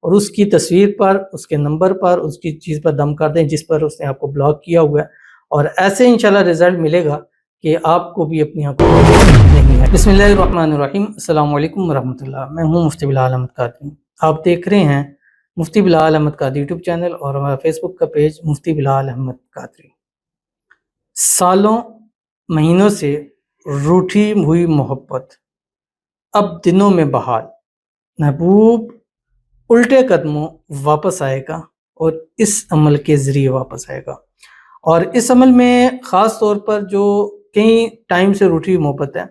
اور اس کی تصویر پر، اس کے نمبر پر، اس کی چیز پر دم کر دیں جس پر اس نے آپ کو بلاک کیا ہوا ہے، اور ایسے انشاءاللہ رزلٹ ملے گا کہ آپ کو بھی اپنی آنکھوں نہیں ہے۔ بسم اللہ الرحمن الرحیم، السلام علیکم ورحمۃ اللہ۔ میں ہوں مفتی بلال احمد قادری، آپ دیکھ رہے ہیں مفتی بلال احمد قادری یوٹیوب چینل اور ہمارا فیس بک کا پیج مفتی بلال احمد قادری۔ سالوں مہینوں سے روٹھی ہوئی محبت اب دنوں میں بحال، محبوب الٹے قدموں واپس آئے گا اور اس عمل کے ذریعے واپس آئے گا۔ اور اس عمل میں خاص طور پر جو کئی ٹائم سے روٹھی ہوئی محبت ہے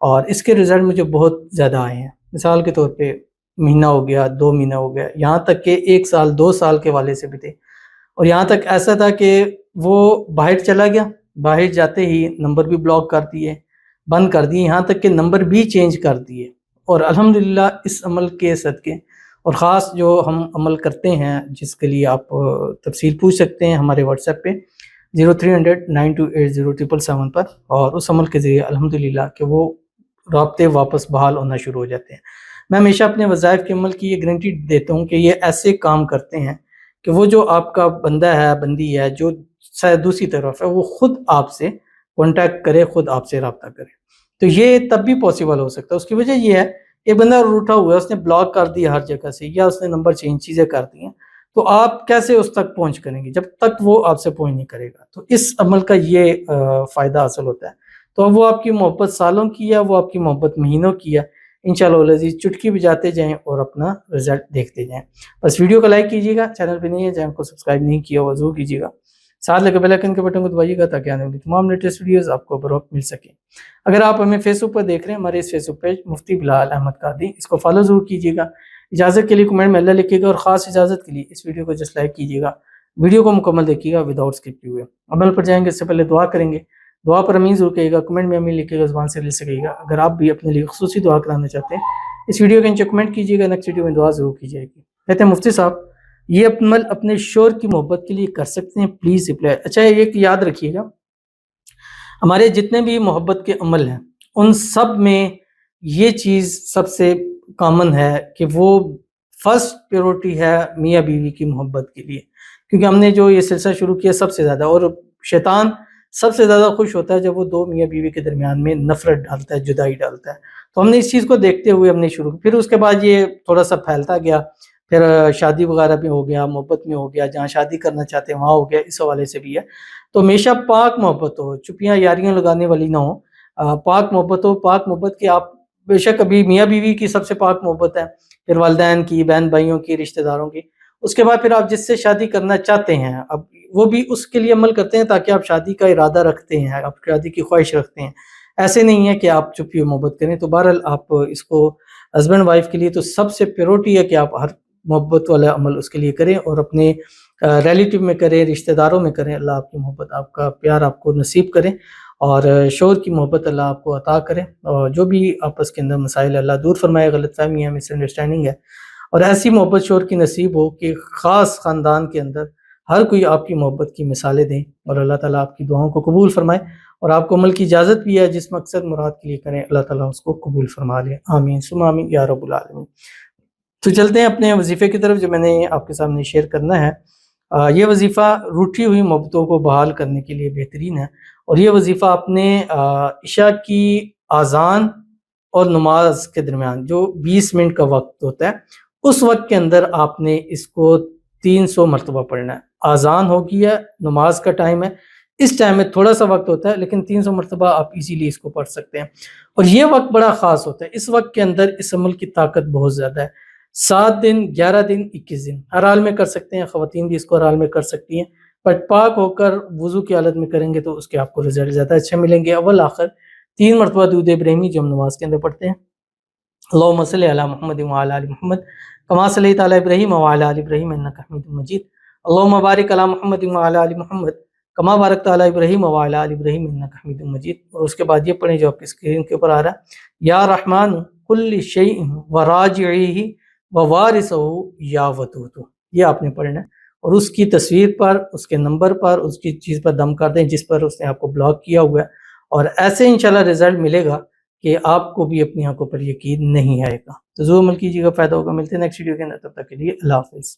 اور اس کے رزلٹ مجھے بہت زیادہ آئے ہیں، مثال کے طور پہ مہینہ ہو گیا، 2 مہینہ ہو گیا، یہاں تک کہ 1 سال 2 سال کے والے سے بھی تھے، اور یہاں تک ایسا تھا کہ وہ باہر چلا گیا، باہر جاتے ہی نمبر بھی بلاک کر دیے، بند کر دیے، یہاں تک کہ نمبر بھی چینج کر دیے۔ اور الحمدللہ اس عمل کے صدقے، اور خاص جو ہم عمل کرتے ہیں جس کے لیے آپ تفصیل پوچھ سکتے ہیں ہمارے واٹس ایپ پہ 0300928077 پر، اور اس عمل کے ذریعے الحمدللہ کہ وہ رابطے واپس بحال ہونا شروع ہو جاتے ہیں۔ میں ہمیشہ اپنے وظائف کے عمل کی یہ گارنٹی دیتا ہوں کہ یہ ایسے کام کرتے ہیں کہ وہ جو آپ کا بندہ ہے، بندی ہے، جو دوسری طرف ہے، وہ خود آپ سے کانٹیکٹ کرے، خود آپ سے رابطہ کرے۔ تو یہ تب بھی پاسبل ہو سکتا ہے۔ اس کی وجہ یہ ہے، ایک بندہ روٹھا ہوا ہے، اس نے بلاک کر دیا ہر جگہ سے، یا اس نے نمبر چینج چیزیں کر دی ہیں، تو آپ کیسے اس تک پہنچ کریں گے جب تک وہ آپ سے پہنچ نہیں کرے گا؟ تو اس عمل کا یہ فائدہ حاصل ہوتا ہے۔ تو اب وہ آپ کی محبت سالوں کی ہے، وہ آپ کی محبت مہینوں کی ہے، انشاءاللہ العزیز چٹکی بجاتے جائیں اور اپنا رزلٹ دیکھتے جائیں۔ بس ویڈیو کو لائک کیجیے گا، چینل پہ نہیں ہے چینل کو سبسکرائب نہیں کیا ہوا ضرور کیجیے گا، ساتھ لگے بیل آئیکن کے بٹن کو دبائیے گا تاکہ آنے والی تمام لیٹسٹ ویڈیوز آپ کو بروقت مل سکیں۔ اگر آپ ہمیں فیس بک پر دیکھ رہے ہیں، ہمارے اس فیس بک پیج مفتی بلال احمد قادری، اس کو فالو ضرور کیجیے گا۔ اجازت کے لیے کمنٹ میں اللہ لکھیے گا، اور خاص اجازت کے لیے اس ویڈیو کو جسٹ لائک کیجیے گا، ویڈیو کو مکمل دیکھیے گا وداؤٹ اسکپ ہوئے۔ عمل پر جائیں گے اس سے پہلے دعا کریں گے، دعا پر امین ضرور کہیے گا، کمنٹ میں امین لکھیے گا، زبان سے لے سکے گا۔ اگر آپ بھی اپنے لیے خصوصی دعا کرانا چاہتے ہیں، اس ویڈیو کے نیچے کمنٹ کیجیے گا، نیکسٹ ویڈیو میں دعا ضرور کی جائے گی۔ کہتے ہیں مفتی صاحب یہ عمل اپنے شور کی محبت کے لیے کر سکتے ہیں، پلیز رپلائی۔ اچھا ایک یاد رکھیے گا، ہمارے جتنے بھی محبت کے عمل ہیں ان سب میں یہ چیز سب سے کامن ہے کہ وہ فرسٹ پیورٹی ہے میاں بیوی کی محبت کے لیے، کیونکہ ہم نے جو یہ سلسلہ شروع کیا سب سے زیادہ، اور شیطان سب سے زیادہ خوش ہوتا ہے جب وہ 2 میاں بیوی کے درمیان میں نفرت ڈالتا ہے، جدائی ڈالتا ہے۔ تو ہم نے اس چیز کو دیکھتے ہوئے ہم نے شروع، پھر اس کے بعد یہ تھوڑا سا پھیلتا گیا، پھر شادی وغیرہ میں ہو گیا، محبت میں ہو گیا، جہاں شادی کرنا چاہتے ہیں وہاں ہو گیا، اس حوالے سے بھی ہے۔ تو ہمیشہ پاک محبت ہو، چپیاں یاریاں لگانے والی نہ ہو، پاک محبت ہو، پاک محبت کے آپ بے شک ابھی میاں بیوی کی سب سے پاک محبت ہے، پھر والدین کی، بہن بھائیوں کی، رشتہ داروں کی، اس کے بعد پھر آپ جس سے شادی کرنا چاہتے ہیں اب وہ بھی اس کے لیے عمل کرتے ہیں تاکہ آپ شادی کا ارادہ رکھتے ہیں، آپ شادی کی خواہش رکھتے ہیں، ایسے نہیں ہے کہ آپ چپی محبت کریں۔ تو بہرحال آپ اس کو ہسبینڈ وائف کے لیے تو سب سے پیورٹی ہے کہ آپ ہر محبت والا عمل اس کے لیے کریں، اور اپنے ریلیٹیو میں کریں، رشتہ داروں میں کریں۔ اللہ آپ کی محبت، آپ کا پیار آپ کو نصیب کرے، اور شوہر کی محبت اللہ آپ کو عطا کرے، اور جو بھی آپس کے اندر مسائل اللہ دور فرمائے، غلط فہمی ہے، مس انڈرسٹینڈنگ ہے، اور ایسی محبت شوہر کی نصیب ہو کہ خاص خاندان کے اندر ہر کوئی آپ کی محبت کی مثالیں دیں، اور اللہ تعالیٰ آپ کی دعاؤں کو قبول فرمائے، اور آپ کو عمل کی اجازت بھی ہے جس مقصد مراد کے لیے کریں، اللہ تعالیٰ اس کو قبول فرما لے، آمین ثم آمین یا رب العالمین۔ تو چلتے ہیں اپنے وظیفے کی طرف جو میں نے آپ کے سامنے شیئر کرنا ہے۔ یہ وظیفہ روٹھی ہوئی محبتوں کو بحال کرنے کے لیے بہترین ہے، اور یہ وظیفہ اپنے عشاء کی اذان اور نماز کے درمیان جو 20 منٹ کا وقت ہوتا ہے، اس وقت کے اندر آپ نے اس کو 300 مرتبہ پڑھنا ہے۔ اذان ہو گیا، نماز کا ٹائم ہے، اس ٹائم میں تھوڑا سا وقت ہوتا ہے لیکن 300 مرتبہ آپ ایزیلی اس کو پڑھ سکتے ہیں، اور یہ وقت بڑا خاص ہوتا ہے۔ اس وقت کے اندر اس عمل کی طاقت بہت زیادہ ہے۔ 7 دن، 11 دن، 21 دن ہر حال میں کر سکتے ہیں، خواتین بھی اس کو ہر حال میں کر سکتی ہیں، پر پاک ہو کر وضو کی حالت میں کریں گے تو اس کے آپ کو رزلٹ زیادہ اچھے ملیں گے۔ اول آخر 3 مرتبہ درود ابراہیمی جو ہم نماز کے اندر پڑھتے ہیں، اللہم صلی علی محمد وعلی آل محمد کما صلیت علی ابراہیم وعلی آل ابراہیم انک حمید مجید، اللہم بارک علی محمد وعلی آل محمد کما بارکت علی ابراہیم وعلی آل ابراہیم انک حمید مجید۔ اور اس کے بعد یہ پڑھیں جو آپ کی اسکرین کے اوپر آ رہا ہے، یا رحمان کل شیء وراجعہ ووارثہ یا ودود، یہ آپ نے پڑھنا ہے، اور اس کی تصویر پر، اس کے نمبر پر، اس کی چیز پر دم کر دیں جس پر اس نے آپ کو بلاک کیا ہوا ہے، اور ایسے انشاءاللہ رزلٹ ملے گا کہ آپ کو بھی اپنی آنکھوں پر یقین نہیں آئے گا۔ تو ضرور عمل کیجیے گا، فائدہ ہوگا۔ ملتے ہیں نیکسٹ ویڈیو کے اندر، تب تک کے لیے اللہ حافظ۔